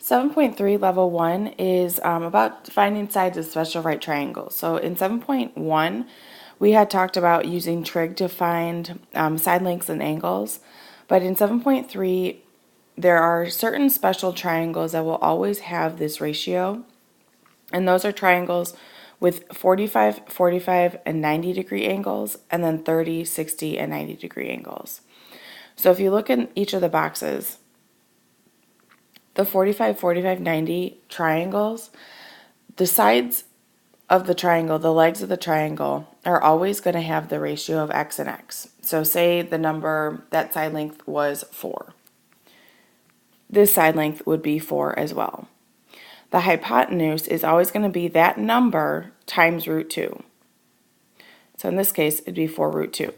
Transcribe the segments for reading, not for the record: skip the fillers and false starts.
7.3 level 1 is about finding sides of special right triangles. So in 7.1, we had talked about using trig to find side lengths and angles. But in 7.3, there are certain special triangles that will always have this ratio. And those are triangles with 45, 45, and 90 degree angles, and then 30, 60, and 90 degree angles. So if you look in each of the boxes, the 45, 45, 90 triangles, the sides of the triangle, the legs of the triangle, are always going to have the ratio of x and x. So say the number, that side length was 4. This side length would be 4 as well. The hypotenuse is always going to be that number times root 2. So in this case, it'd be 4 root 2.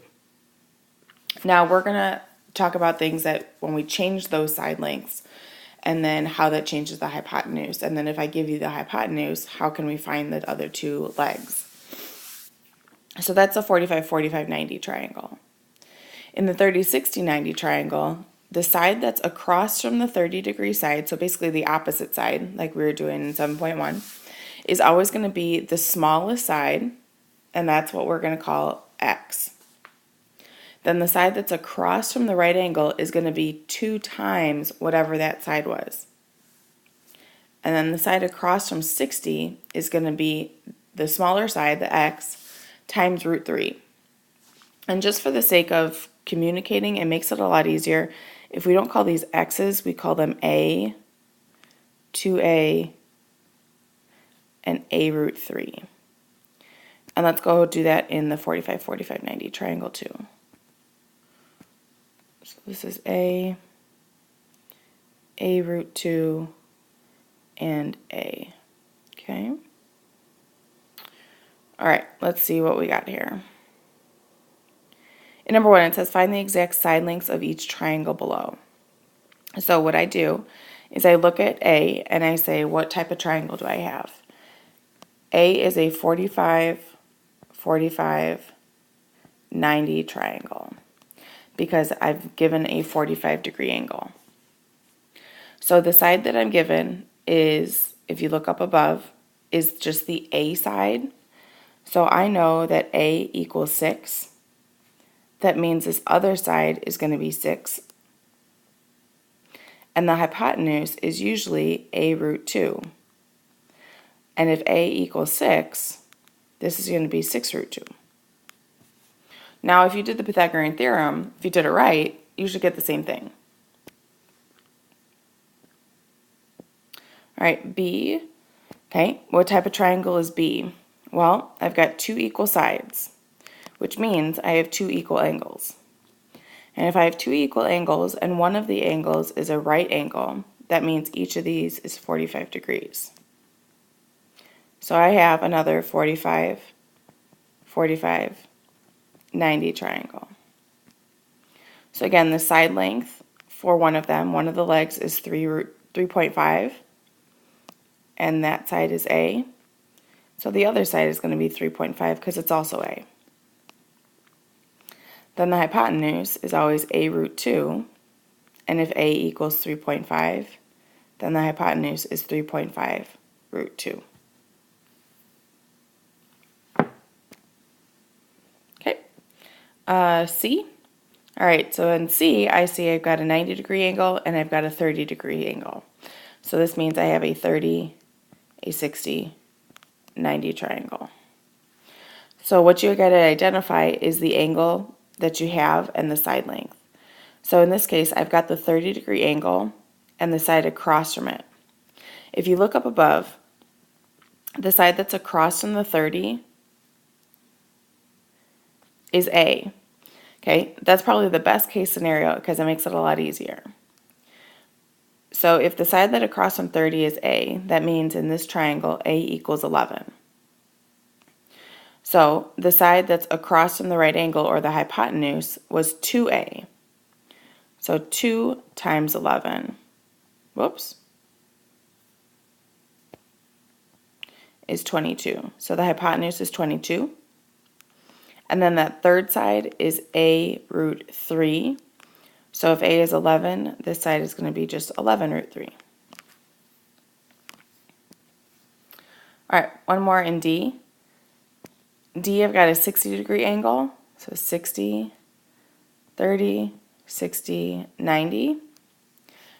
Now we're going to talk about things that when we change those side lengths, and then how that changes the hypotenuse. And then if I give you the hypotenuse, how can we find the other two legs? So that's a 45, 45, 90 triangle. In the 30, 60, 90 triangle, the side that's across from the 30 degree side, so basically the opposite side, like we were doing in 7.1, is always going to be the smallest side, and that's what we're going to call x. Then the side that's across from the right angle is going to be 2 times whatever that side was. And then the side across from 60 is going to be the smaller side, the x, times root 3. And just for the sake of communicating, it makes it a lot easier. If we don't call these x's, we call them a, 2a, and a root 3. And let's go do that in the 45, 45, 90 triangle too. So this is a root 2, and a. Okay. All right, let's see what we got here. In number 1, it says find the exact side lengths of each triangle below. So what I do is I look at A and I say, what type of triangle do I have? A is a 45, 45, 90 triangle, because I've given a 45 degree angle. So the side that I'm given is, if you look up above, is just the A side. So I know that A equals 6. That means this other side is going to be 6. And the hypotenuse is usually a root 2. And if A equals 6, this is going to be 6 root 2. Now, if you did the Pythagorean theorem, if you did it right, you should get the same thing. All right, B. Okay, what type of triangle is B? Well, I've got 2 equal sides, which means I have 2 equal angles. And if I have 2 equal angles and one of the angles is a right angle, that means each of these is 45 degrees. So I have another 45, 45, 90 triangle. So again, the side length for one of them, one of the legs is 3.5, and that side is A. So the other side is going to be 3.5 because it's also A. Then the hypotenuse is always a root 2, and if A equals 3.5, then the hypotenuse is 3.5 root 2. C. All right, so in C, I see I've got a 90 degree angle and I've got a 30 degree angle. So this means I have a 30, a 60, 90 triangle. So what you got to identify is the angle that you have and the side length. So in this case, I've got the 30 degree angle and the side across from it. If you look up above, the side that's across from the 30 is A. Okay, that's probably the best case scenario because it makes it a lot easier. So if the side that across from 30 is A, that means in this triangle, A equals 11. So the side that's across from the right angle, or the hypotenuse, was 2A. So 2 times 11, is 22. So the hypotenuse is 22. And then that third side is a root 3. So if A is 11, this side is going to be just 11 root 3. All right, one more in D. D, I've got a 60-degree angle. So 60, 30, 60, 90.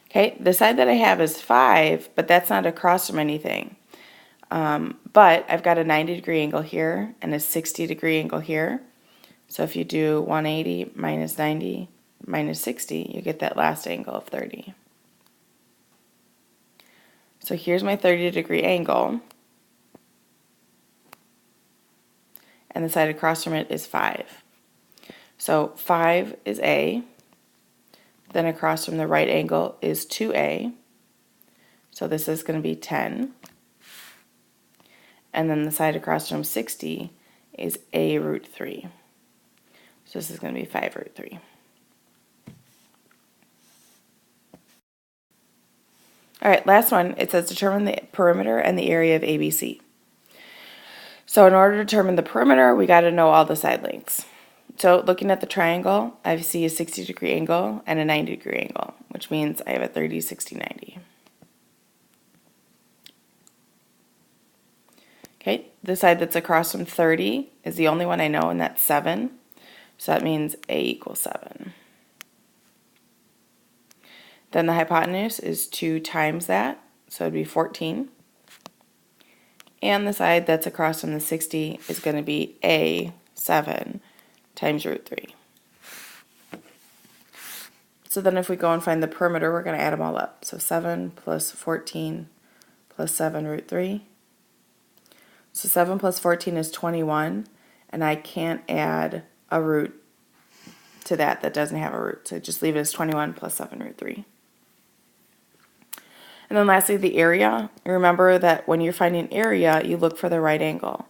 Okay, the side that I have is 5, but that's not across from anything. But I've got a 90-degree angle here and a 60-degree angle here. So if you do 180 minus 90 minus 60, you get that last angle of 30. So here's my 30-degree angle. And the side across from it is 5. So 5 is A. Then across from the right angle is 2A. So this is going to be 10. And then the side across from 60 is A root 3. So this is going to be 5 root 3. All right, last one. It says determine the perimeter and the area of ABC. So in order to determine the perimeter, we got to know all the side lengths. So looking at the triangle, I see a 60-degree angle and a 90-degree angle, which means I have a 30, 60, 90. Okay, the side that's across from 30 is the only one I know, and that's 7. So that means A equals 7. Then the hypotenuse is 2 times that, so it would be 14. And the side that's across from the 60 is going to be A, 7 times root 3. So then if we go and find the perimeter, we're going to add them all up. So 7 plus 14 plus 7 root 3. So 7 plus 14 is 21, and I can't add a root to that doesn't have a root. So just leave it as 21 plus 7 root 3. And then lastly, the area. Remember that when you're finding area, you look for the right angle.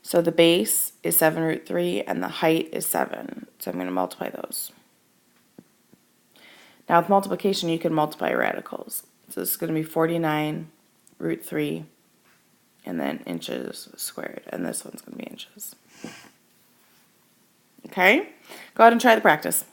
So the base is 7 root 3, and the height is 7. So I'm going to multiply those. Now with multiplication, you can multiply radicals. So this is going to be 49 root 3, and then inches squared. And this one's going to be inches. Okay? Go ahead and try the practice.